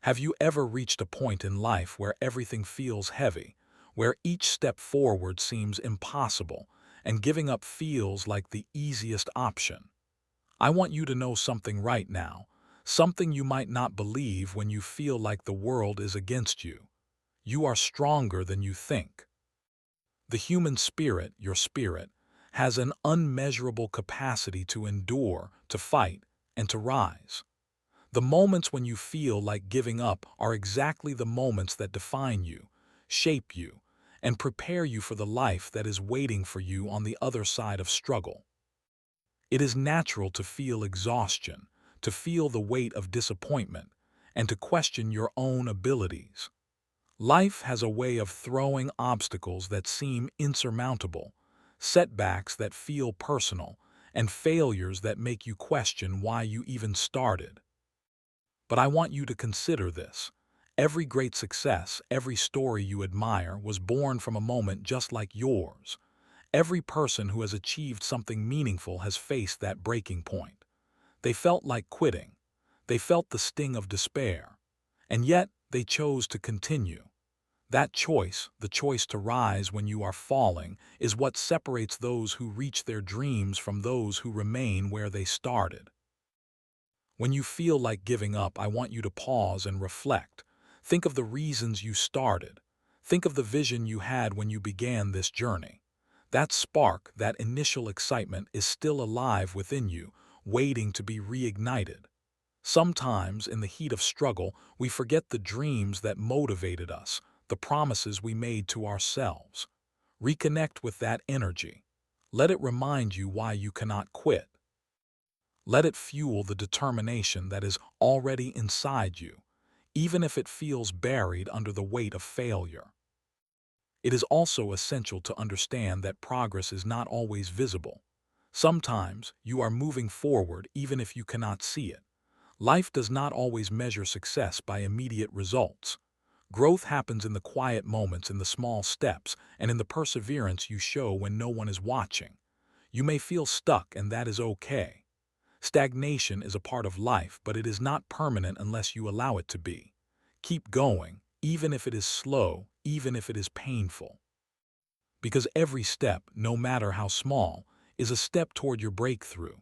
Have you ever reached a point in life where everything feels heavy, where each step forward seems impossible, and giving up feels like the easiest option? I want you to know something right now, something you might not believe when you feel like the world is against you. You are stronger than you think. The human spirit, your spirit, has an unmeasurable capacity to endure, to fight, and to rise. The moments when you feel like giving up are exactly the moments that define you, shape you, and prepare you for the life that is waiting for you on the other side of struggle. It is natural to feel exhaustion, to feel the weight of disappointment, and to question your own abilities. Life has a way of throwing obstacles that seem insurmountable, setbacks that feel personal, and failures that make you question why you even started. But I want you to consider this. Every great success, every story you admire was born from a moment just like yours. Every person who has achieved something meaningful has faced that breaking point. They felt like quitting. They felt the sting of despair. And yet, they chose to continue. That choice, the choice to rise when you are falling, is what separates those who reach their dreams from those who remain where they started. When you feel like giving up, I want you to pause and reflect. Think of the reasons you started. Think of the vision you had when you began this journey. That spark, that initial excitement is still alive within you, waiting to be reignited. Sometimes, in the heat of struggle, we forget the dreams that motivated us, the promises we made to ourselves. Reconnect with that energy. Let it remind you why you cannot quit. Let it fuel the determination that is already inside you, even if it feels buried under the weight of failure. It is also essential to understand that progress is not always visible. Sometimes you are moving forward even if you cannot see it. Life does not always measure success by immediate results. Growth happens in the quiet moments, in the small steps, and in the perseverance you show when no one is watching. You may feel stuck, and that is okay. Stagnation is a part of life, but it is not permanent unless you allow it to be. Keep going, even if it is slow, even if it is painful. Because every step, no matter how small, is a step toward your breakthrough.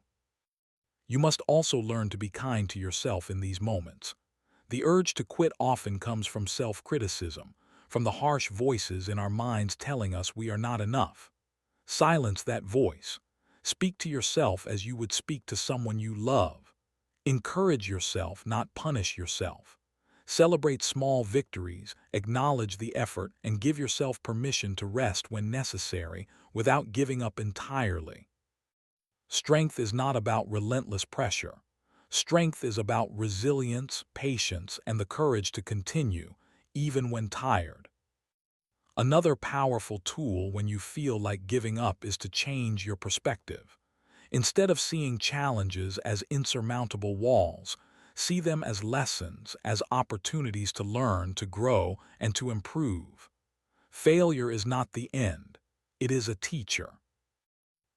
You must also learn to be kind to yourself in these moments. The urge to quit often comes from self-criticism, from the harsh voices in our minds telling us we are not enough. Silence that voice. Speak to yourself as you would speak to someone you love. Encourage yourself, not punish yourself. Celebrate small victories, acknowledge the effort, and give yourself permission to rest when necessary without giving up entirely. Strength is not about relentless pressure. Strength is about resilience, patience, and the courage to continue, even when tired. Another powerful tool when you feel like giving up is to change your perspective. Instead of seeing challenges as insurmountable walls, see them as lessons, as opportunities to learn, to grow, and to improve. Failure is not the end. It is a teacher.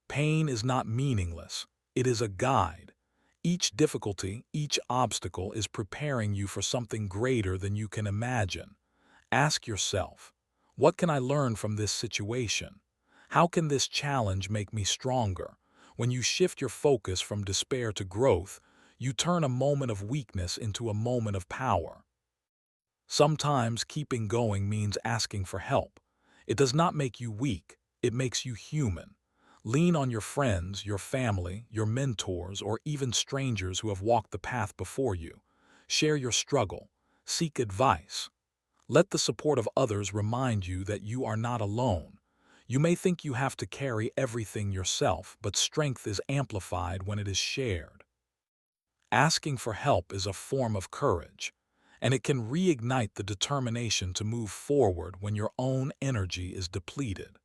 Pain is not meaningless. It is a guide. Each difficulty, each obstacle is preparing you for something greater than you can imagine. Ask yourself, what can I learn from this situation? How can this challenge make me stronger? When you shift your focus from despair to growth, you turn a moment of weakness into a moment of power. Sometimes keeping going means asking for help. It does not make you weak, it makes you human. Lean on your friends, your family, your mentors, or even strangers who have walked the path before you. Share your struggle. Seek advice. Let the support of others remind you that you are not alone. You may think you have to carry everything yourself, but strength is amplified when it is shared. Asking for help is a form of courage, and it can reignite the determination to move forward when your own energy is depleted.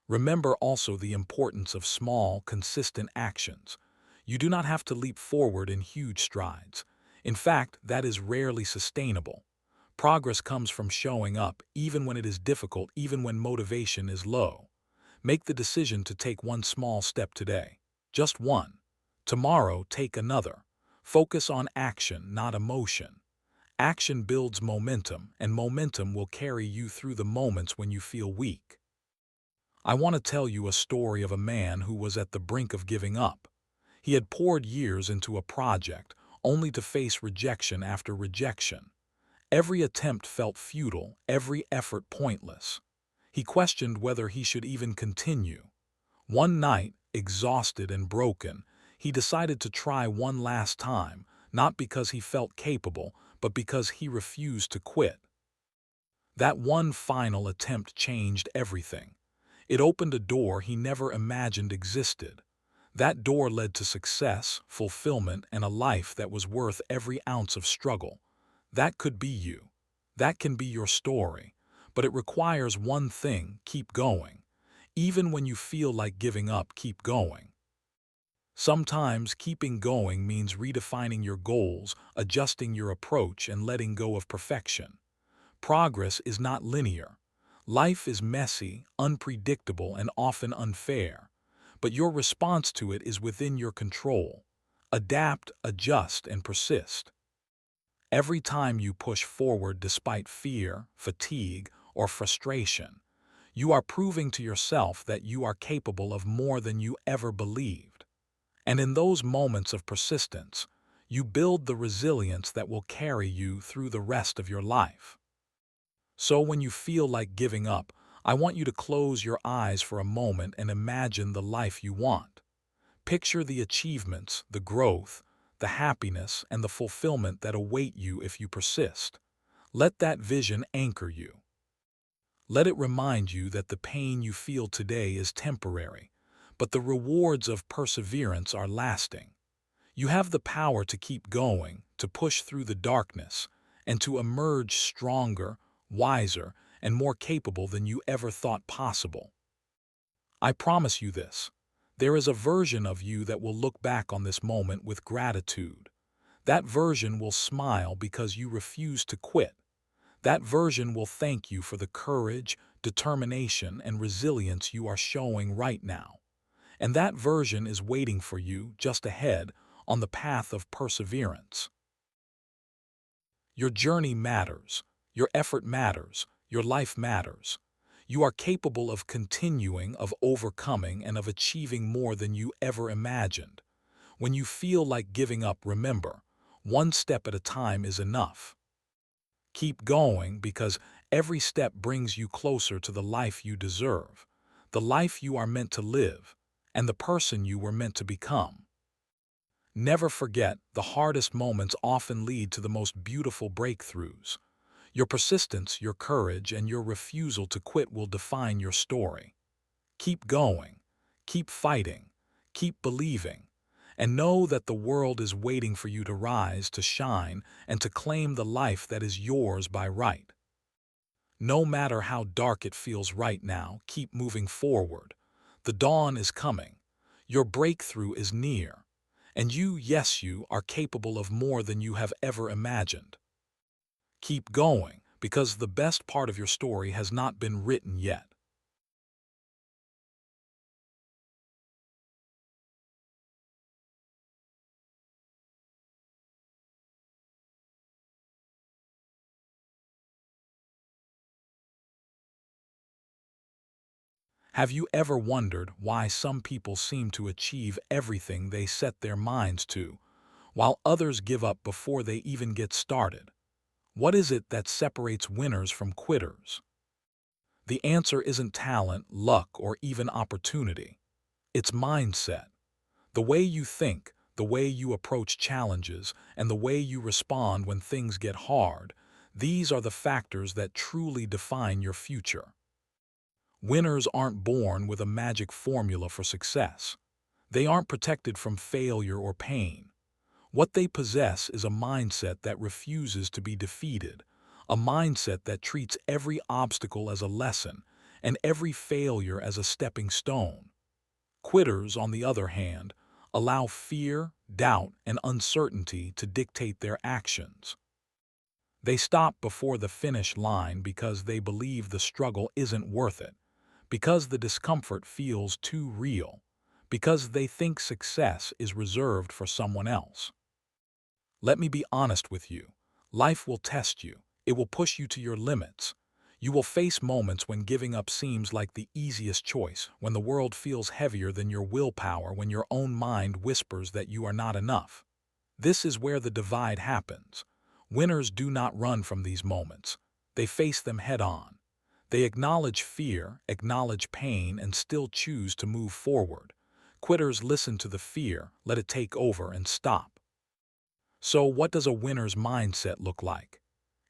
Remember also the importance of small, consistent actions. You do not have to leap forward in huge strides. In fact, that is rarely sustainable. Progress comes from showing up, even when it is difficult, even when motivation is low. Make the decision to take one small step today. Just one. Tomorrow, take another. Focus on action, not emotion. Action builds momentum, and momentum will carry you through the moments when you feel weak. I want to tell you a story of a man who was at the brink of giving up. He had poured years into a project, only to face rejection after rejection. Every attempt felt futile, every effort pointless. He questioned whether he should even continue. One night, exhausted and broken, he decided to try one last time, not because he felt capable, but because he refused to quit. That one final attempt changed everything. It opened a door he never imagined existed. That door led to success, fulfillment, and a life that was worth every ounce of struggle. That could be you. That can be your story. But it requires one thing: keep going. Even when you feel like giving up, keep going. Sometimes keeping going means redefining your goals, adjusting your approach, and letting go of perfection. Progress is not linear. Life is messy, unpredictable, and often unfair. But your response to it is within your control. Adapt, adjust, and persist. Every time you push forward despite fear, fatigue, or frustration, you are proving to yourself that you are capable of more than you ever believed. And in those moments of persistence, you build the resilience that will carry you through the rest of your life. So when you feel like giving up, I want you to close your eyes for a moment and imagine the life you want. Picture the achievements, the growth, the happiness, and the fulfillment that await you if you persist. Let that vision anchor you. Let it remind you that the pain you feel today is temporary, but the rewards of perseverance are lasting. You have the power to keep going, to push through the darkness, and to emerge stronger, wiser, and more capable than you ever thought possible. I promise you this: there is a version of you that will look back on this moment with gratitude. That version will smile because you refuse to quit. That version will thank you for the courage, determination, and resilience you are showing right now. And that version is waiting for you just ahead on the path of perseverance. Your journey matters. Your effort matters. Your life matters. You are capable of continuing, of overcoming, and of achieving more than you ever imagined. When you feel like giving up, remember, one step at a time is enough. Keep going, because every step brings you closer to the life you deserve, the life you are meant to live, and the person you were meant to become. Never forget, the hardest moments often lead to the most beautiful breakthroughs. Your persistence, your courage, and your refusal to quit will define your story. Keep going, keep fighting, keep believing, and know that the world is waiting for you to rise, to shine, and to claim the life that is yours by right. No matter how dark it feels right now, keep moving forward. The dawn is coming. Your breakthrough is near. And you, yes, you, are capable of more than you have ever imagined. Keep going, because the best part of your story has not been written yet. Have you ever wondered why some people seem to achieve everything they set their minds to, while others give up before they even get started? What is it that separates winners from quitters? The answer isn't talent, luck, or even opportunity. It's mindset. The way you think, the way you approach challenges, and the way you respond when things get hard, these are the factors that truly define your future. Winners aren't born with a magic formula for success. They aren't protected from failure or pain. What they possess is a mindset that refuses to be defeated, a mindset that treats every obstacle as a lesson and every failure as a stepping stone. Quitters, on the other hand, allow fear, doubt, and uncertainty to dictate their actions. They stop before the finish line because they believe the struggle isn't worth it, because the discomfort feels too real, because they think success is reserved for someone else. Let me be honest with you. Life will test you. It will push you to your limits. You will face moments when giving up seems like the easiest choice, when the world feels heavier than your willpower, when your own mind whispers that you are not enough. This is where the divide happens. Winners do not run from these moments. They face them head-on. They acknowledge fear, acknowledge pain, and still choose to move forward. Quitters listen to the fear, let it take over, and stop. So what does a winner's mindset look like?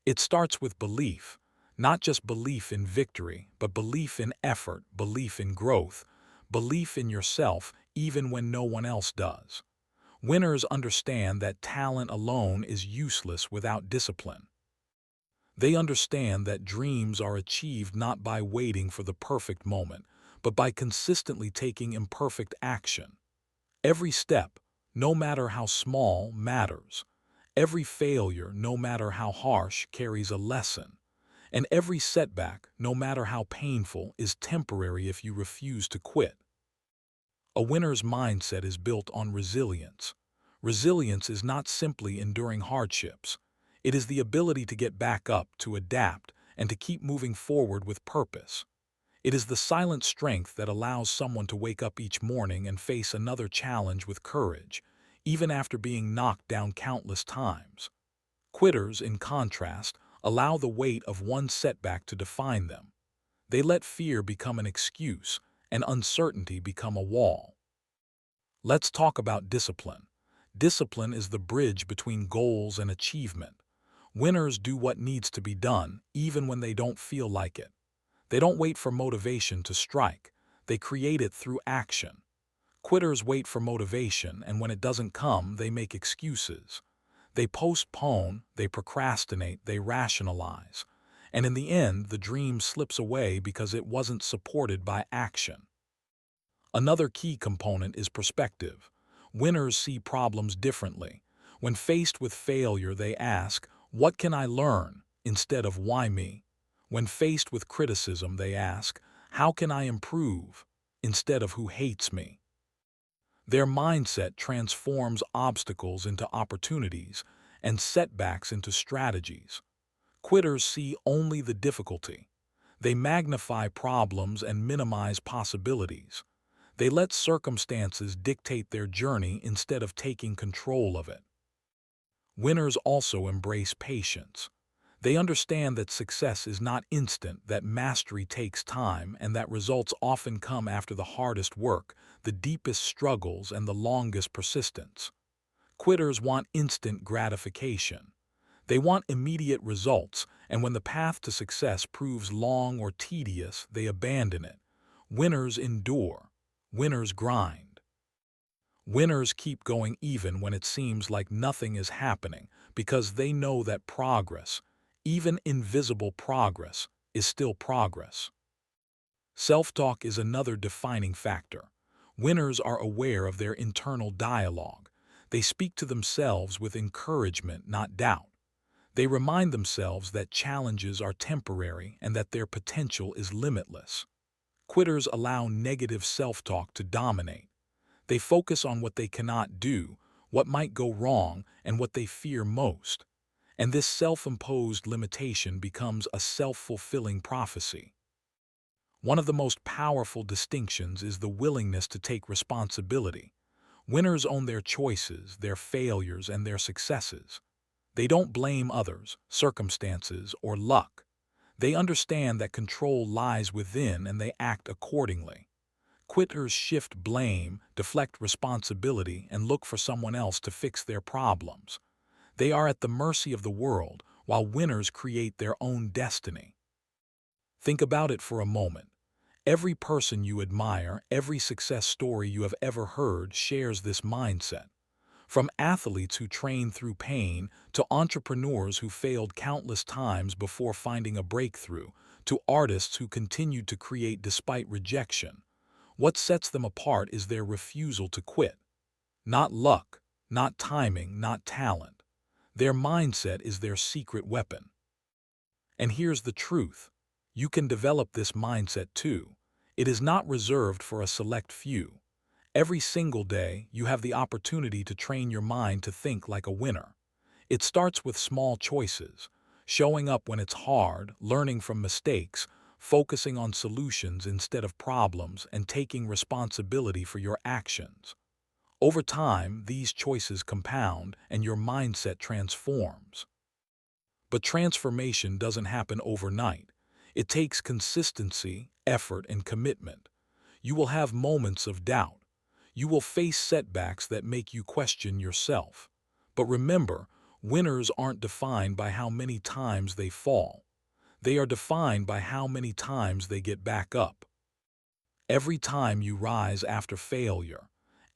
It starts with belief, not just belief in victory, but belief in effort, belief in growth, belief in yourself even when no one else does. Winners understand that talent alone is useless without discipline. They understand that dreams are achieved not by waiting for the perfect moment, but by consistently taking imperfect action. Every step, no matter how small, matters. Every failure, no matter how harsh, carries a lesson. And every setback, no matter how painful, is temporary if you refuse to quit. A winner's mindset is built on resilience. Resilience is not simply enduring hardships. It is the ability to get back up, to adapt, and to keep moving forward with purpose. It is the silent strength that allows someone to wake up each morning and face another challenge with courage, even after being knocked down countless times. Quitters, in contrast, allow the weight of one setback to define them. They let fear become an excuse and uncertainty become a wall. Let's talk about discipline. Discipline is the bridge between goals and achievement. Winners do what needs to be done, even when they don't feel like it. They don't wait for motivation to strike. They create it through action. Quitters wait for motivation, and when it doesn't come, they make excuses. They postpone, they procrastinate, they rationalize. And in the end, the dream slips away because it wasn't supported by action. Another key component is perspective. Winners see problems differently. When faced with failure, they ask, "What can I learn?" instead of "Why me?" When faced with criticism, they ask, "How can I improve?" instead of "Who hates me?" Their mindset transforms obstacles into opportunities and setbacks into strategies. Quitters see only the difficulty. They magnify problems and minimize possibilities. They let circumstances dictate their journey instead of taking control of it. Winners also embrace patience. They understand that success is not instant, that mastery takes time, and that results often come after the hardest work, the deepest struggles, and the longest persistence. Quitters want instant gratification. They want immediate results, and when the path to success proves long or tedious, they abandon it. Winners endure. Winners grind. Winners keep going even when it seems like nothing is happening, because they know that progress, even invisible progress, is still progress. Self-talk is another defining factor. Winners are aware of their internal dialogue. They speak to themselves with encouragement, not doubt. They remind themselves that challenges are temporary and that their potential is limitless. Quitters allow negative self-talk to dominate. They focus on what they cannot do, what might go wrong, and what they fear most. And this self-imposed limitation becomes a self-fulfilling prophecy. One of the most powerful distinctions is the willingness to take responsibility. Winners own their choices, their failures, and their successes. They don't blame others, circumstances, or luck. They understand that control lies within and they act accordingly. Quitters shift blame, deflect responsibility, and look for someone else to fix their problems. They are at the mercy of the world, while winners create their own destiny. Think about it for a moment. Every person you admire, every success story you have ever heard shares this mindset. From athletes who train through pain, to entrepreneurs who failed countless times before finding a breakthrough, to artists who continued to create despite rejection. What sets them apart is their refusal to quit. Not luck, not timing, not talent. Their mindset is their secret weapon. And here's the truth. You can develop this mindset too. It is not reserved for a select few. Every single day, you have the opportunity to train your mind to think like a winner. It starts with small choices, showing up when it's hard, learning from mistakes, focusing on solutions instead of problems, and taking responsibility for your actions. Over time, these choices compound and your mindset transforms. But transformation doesn't happen overnight. It takes consistency, effort, and commitment. You will have moments of doubt. You will face setbacks that make you question yourself. But remember, winners aren't defined by how many times they fall. They are defined by how many times they get back up. Every time you rise after failure,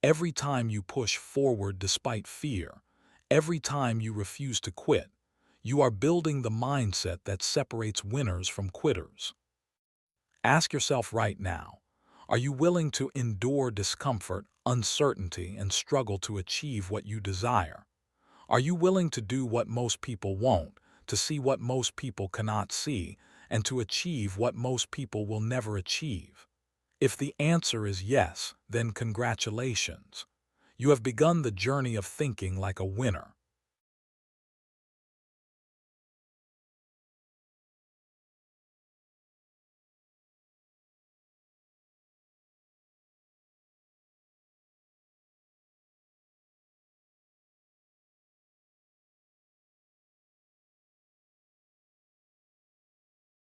every time you push forward despite fear, every time you refuse to quit, you are building the mindset that separates winners from quitters. Ask yourself right now, are you willing to endure discomfort, uncertainty, and struggle to achieve what you desire? Are you willing to do what most people won't, to see what most people cannot see, and to achieve what most people will never achieve? If the answer is yes, then congratulations. You have begun the journey of thinking like a winner.